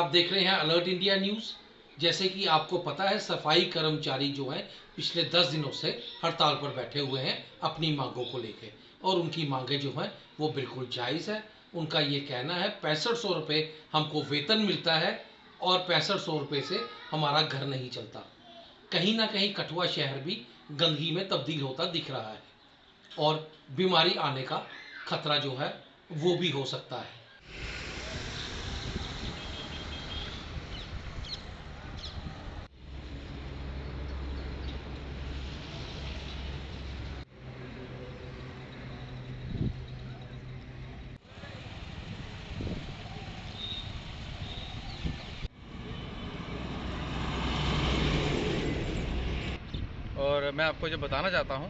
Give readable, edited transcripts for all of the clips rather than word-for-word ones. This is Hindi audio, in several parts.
आप देख रहे हैं अलर्ट इंडिया न्यूज़। जैसे कि आपको पता है, सफाई कर्मचारी जो हैं पिछले 10 दिनों से हड़ताल पर बैठे हुए हैं अपनी मांगों को लेके, और उनकी मांगें जो हैं वो बिल्कुल जायज़ है। उनका ये कहना है 6500 रुपये हमको वेतन मिलता है और 6500 रुपये से हमारा घर नहीं चलता। कहीं ना कहीं कठुआ शहर भी गंदगी में तब्दील होता दिख रहा है और बीमारी आने का खतरा जो है वो भी हो सकता है। और मैं आपको जो बताना चाहता हूँ,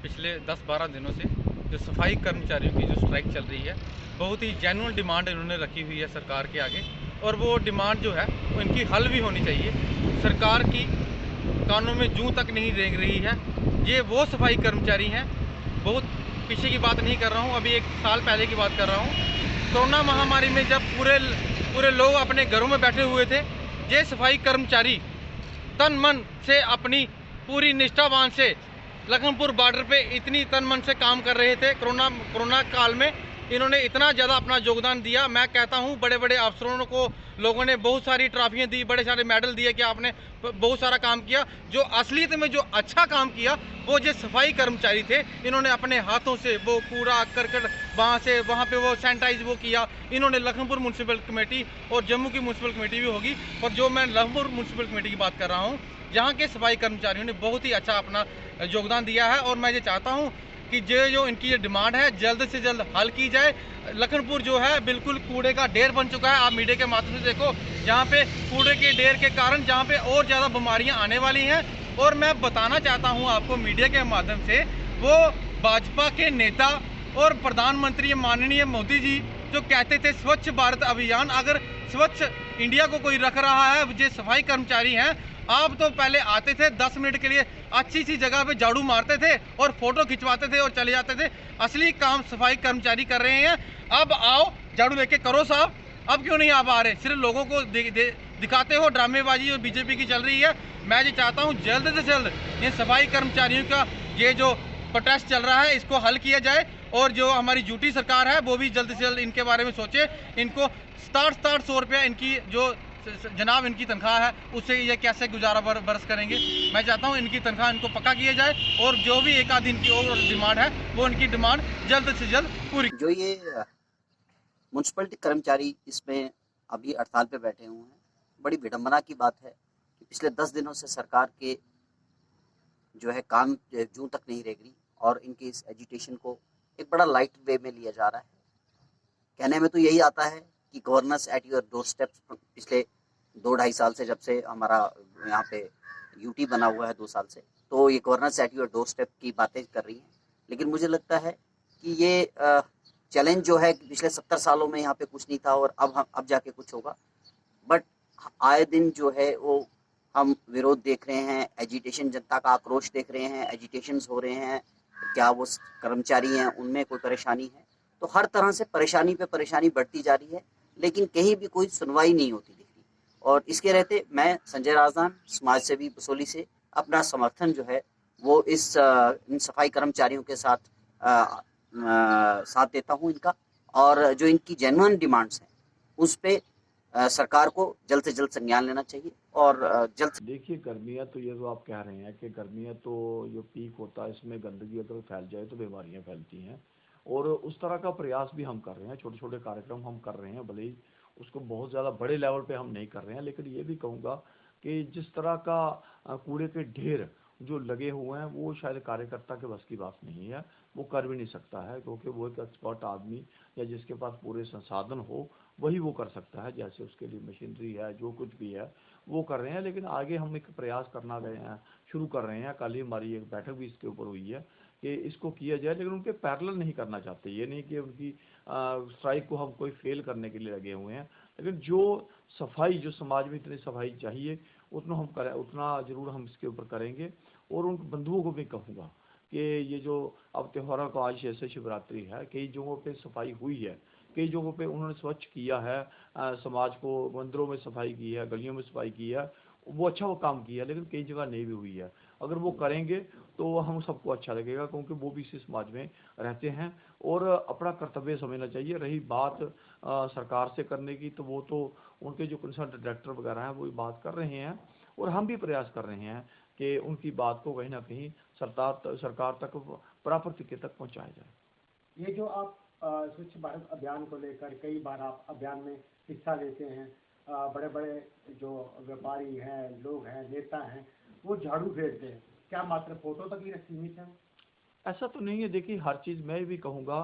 पिछले 10-12 दिनों से जो सफाई कर्मचारियों की जो स्ट्राइक चल रही है, बहुत ही जेन्युइन डिमांड इन्होंने रखी हुई है सरकार के आगे, और वो डिमांड जो है वो इनकी हल भी होनी चाहिए। सरकार की कानों में जूं तक नहीं रेंग रही है। ये वो सफाई कर्मचारी हैं, बहुत पीछे की बात नहीं कर रहा हूँ, अभी 1 साल पहले की बात कर रहा हूँ। कोरोना महामारी में जब पूरे लोग अपने घरों में बैठे हुए थे, ये सफाई कर्मचारी तन मन से अपनी पूरी निष्ठावान से लखनपुर बॉर्डर पे इतनी तन मन से काम कर रहे थे। कोरोना काल में इन्होंने इतना ज़्यादा अपना योगदान दिया। मैं कहता हूँ बड़े बड़े अफसरों को लोगों ने बहुत सारी ट्रॉफियाँ दी, बड़े सारे मेडल दिए कि आपने बहुत सारा काम किया। जो असलियत में जो अच्छा काम किया वो जो सफाई कर्मचारी थे, इन्होंने अपने हाथों से वो कूड़ा करकट वहाँ पे वो सैनिटाइज वो किया। इन्होंने लखनपुर म्यूनसिपल कमेटी और जम्मू की म्यूनसिपल कमेटी भी होगी, और जो मैं लखनपुर म्यूनसिपल कमेटी की बात कर रहा हूँ, यहाँ के सफाई कर्मचारियों ने बहुत ही अच्छा अपना योगदान दिया है। और मैं ये चाहता हूँ कि जो इनकी ये डिमांड है जल्द से जल्द हल की जाए। लखनपुर जो है बिल्कुल कूड़े का ढेर बन चुका है। आप मीडिया के माध्यम से देखो, जहाँ पे कूड़े के ढेर के कारण जहाँ पे और ज़्यादा बीमारियाँ आने वाली हैं। और मैं बताना चाहता हूँ आपको मीडिया के माध्यम से, वो भाजपा के नेता और प्रधानमंत्री माननीय मोदी जी जो कहते थे स्वच्छ भारत अभियान, अगर स्वच्छ इंडिया को कोई रख रहा है, जो सफाई कर्मचारी हैं, आप तो पहले आते थे 10 मिनट के लिए अच्छी सी जगह पे झाड़ू मारते थे और फोटो खिंचवाते थे और चले जाते थे। असली काम सफाई कर्मचारी कर रहे हैं। अब आओ, झाड़ू लेके करो साहब। अब क्यों नहीं आप आ रहे? सिर्फ लोगों को दिखाते हो, ड्रामेबाजी और बीजेपी की चल रही है। मैं ये चाहता हूँ जल्द से जल्द इन सफाई कर्मचारियों का ये जो प्रोटेस्ट चल रहा है इसको हल किया जाए, और जो हमारी यूटी सरकार है वो भी जल्द से जल्द इनके बारे में सोचे। इनको 6700 रुपया इनकी जो जनाब इनकी तनख्वाह है, उससे ये कैसे गुजारा बरस करेंगे। मैं चाहता हूँ इनकी तनख्वाह इनको पक्का किया जाए, और जो भी एक आध दिन की और डिमांड है वो इनकी डिमांड जल्द से जल्द पूरी। जो ये म्यूनसिपलिटी कर्मचारी इसमें अभी हड़ताल पे बैठे हुए हैं, बड़ी विडंबना की बात है कि पिछले 10 दिनों से सरकार के जो है काम जूं तक नहीं रेंग रही, और इनके इस एजिटेशन को एक बड़ा लाइट वे में लिया जा रहा है। कहने में तो यही आता है कि governance at your door steps. पिछले 2-2.5 साल से, जब से हमारा यहाँ पे यूटी बना हुआ है 2 साल से, तो ये governance at your door step की बातें कर रही हैं। लेकिन मुझे लगता है कि ये चैलेंज जो है पिछले 70 सालों में यहाँ पे कुछ नहीं था, और अब जाके कुछ होगा। बट आए दिन जो है वो हम विरोध देख रहे हैं, एजिटेशन, जनता का आक्रोश देख रहे हैं, एजिटेशंस हो रहे हैं। क्या वो कर्मचारी हैं उनमें कोई परेशानी है? तो हर तरह से परेशानी पे परेशानी बढ़ती जा रही है, लेकिन कहीं भी कोई सुनवाई नहीं होती दिख रही। और इसके रहते मैं संजय राजदान, समाज सेवी बसोली से अपना समर्थन जो है वो इन सफाई कर्मचारियों के साथ देता हूँ इनका। और जो इनकी जेन्युइन डिमांड्स हैं उस पे सरकार को जल्द से जल्द संज्ञान लेना चाहिए, और जल्द से। देखिए, गर्मियाँ तो ये जो आप कह रहे हैं कि गर्मियाँ तो जो पीक होता है इसमें गंदगी अगर फैल जाए तो बीमारियाँ फैलती हैं, और उस तरह का प्रयास भी हम कर रहे हैं। छोटे छोटे कार्यक्रम हम कर रहे हैं, भले ही उसको बहुत ज़्यादा बड़े लेवल पे हम नहीं कर रहे हैं, लेकिन ये भी कहूँगा कि जिस तरह का कूड़े के ढेर जो लगे हुए हैं वो शायद कार्यकर्ता के बस की बात नहीं है, वो कर भी नहीं सकता है, क्योंकि वो एक एक्सपर्ट आदमी या जिसके पास पूरे संसाधन हो वही वो कर सकता है। जैसे उसके लिए मशीनरी है, जो कुछ भी है वो कर रहे हैं। लेकिन आगे हम एक प्रयास करना गए हैं, शुरू कर रहे हैं। कल ही हमारी एक बैठक भी इसके ऊपर हुई है कि इसको किया जाए, लेकिन उनके पैरेलल नहीं करना चाहते। ये नहीं कि उनकी स्ट्राइक को हम कोई फेल करने के लिए लगे हुए हैं, लेकिन जो सफाई, जो समाज में इतनी सफाई चाहिए उतना हम करें, उतना ज़रूर हम इसके ऊपर करेंगे। और उन बंधुओं को भी कहूँगा कि ये जो अब त्योहारों का आज जैसे शिवरात्रि है, कई जगहों पे सफाई हुई है, कई जगहों पे उन्होंने स्वच्छ किया है, समाज को मंदिरों में सफाई की है, गलियों में सफाई की है, वो अच्छा वो काम किया है, लेकिन कई जगह नहीं भी हुई है। अगर वो करेंगे तो हम सबको अच्छा लगेगा, क्योंकि वो भी इसी समाज में रहते हैं और अपना कर्तव्य समझना चाहिए। रही बात सरकार से करने की, तो वो तो उनके जो कंसर्न डायरेक्टर वगैरह हैं वो भी बात कर रहे हैं और हम भी प्रयास कर रहे हैं कि उनकी बात को कहीं ना कहीं सरकार तक प्राप्त तक पहुंचाया जाए। ये जो आप स्वच्छ भारत अभियान को लेकर कई बार आप अभियान में हिस्सा लेते हैं, बड़े बड़े जो व्यापारी हैं, लोग हैं, नेता हैं, वो झाड़ू फेरते हैं, क्या मात्र फोटो तक ही सीमित है? ऐसा तो नहीं है। देखिए, हर चीज़ मैं भी कहूँगा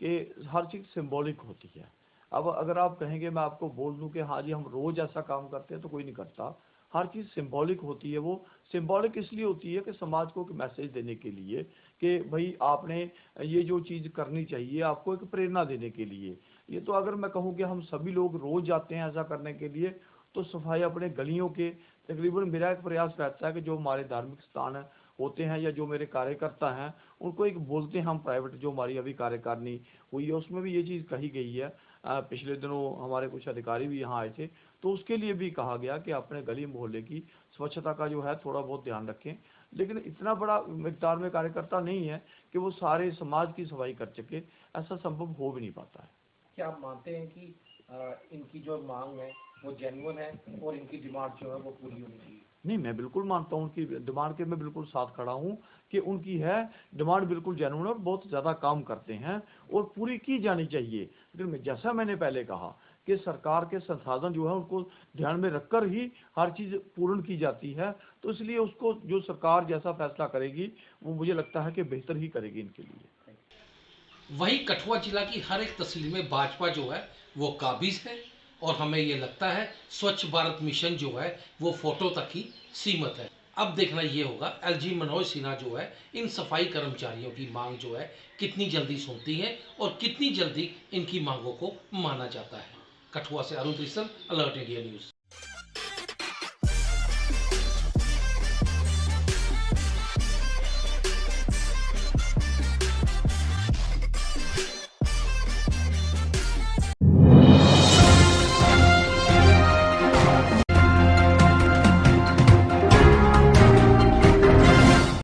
कि हर चीज़ सिंबॉलिक होती है। अब अगर आप कहेंगे मैं आपको बोल दूं कि हाँ जी हम रोज़ ऐसा काम करते हैं, तो कोई नहीं करता। हर चीज़ सिंबॉलिक होती है। वो सिंबॉलिक इसलिए होती है कि समाज को एक मैसेज देने के लिए कि भाई आपने ये जो चीज़ करनी चाहिए, आपको एक प्रेरणा देने के लिए। ये तो अगर मैं कहूँ कि हम सभी लोग रोज़ जाते हैं ऐसा करने के लिए, तो सफाई अपने गलियों के तकरीबन मेरा एक प्रयास रहता है कि जो हमारे धार्मिक स्थान होते हैं या जो मेरे कार्यकर्ता हैं, उनको एक बोलते हैं हम प्राइवेट, जो हमारी अभी कार्यकारिणी हुई है उसमें भी ये चीज़ कही गई है। पिछले दिनों हमारे कुछ अधिकारी भी यहाँ आए थे, तो उसके लिए भी कहा गया कि अपने गली मोहल्ले की स्वच्छता का जो है थोड़ा बहुत ध्यान रखें। लेकिन इतना बड़ा मिकदार में कार्यकर्ता नहीं है कि वो सारे समाज की सफाई कर सके, ऐसा संभव हो भी नहीं पाता है। क्या आप मानते हैं कि इनकी जो मांग है वो जेन्युइन है और इनकी डिमांड जो है वो पूरी होनी चाहिए? नहीं, मैं बिल्कुल मानता हूँ उनकी डिमांड के, मैं बिल्कुल साथ खड़ा हूँ कि उनकी है डिमांड बिल्कुल जेन्युइन और बहुत ज़्यादा काम करते हैं और पूरी की जानी चाहिए। लेकिन जैसा मैंने पहले कहा कि सरकार के संसाधन जो है उनको ध्यान में रखकर ही हर चीज़ पूर्ण की जाती है, तो इसलिए उसको जो सरकार जैसा फैसला करेगी वो मुझे लगता है कि बेहतर ही करेगी इनके लिए। वहीं कठुआ जिला की हर एक तहसील में भाजपा जो है वो काबिज है और हमें ये लगता है स्वच्छ भारत मिशन जो है वो फोटो तक ही सीमित है। अब देखना ये होगा एलजी मनोज सिन्हा जो है इन सफाई कर्मचारियों की मांग जो है कितनी जल्दी सुनती है और कितनी जल्दी इनकी मांगों को माना जाता है। कठुआ से अरुण त्रिसल, अलर्ट इंडिया न्यूज़।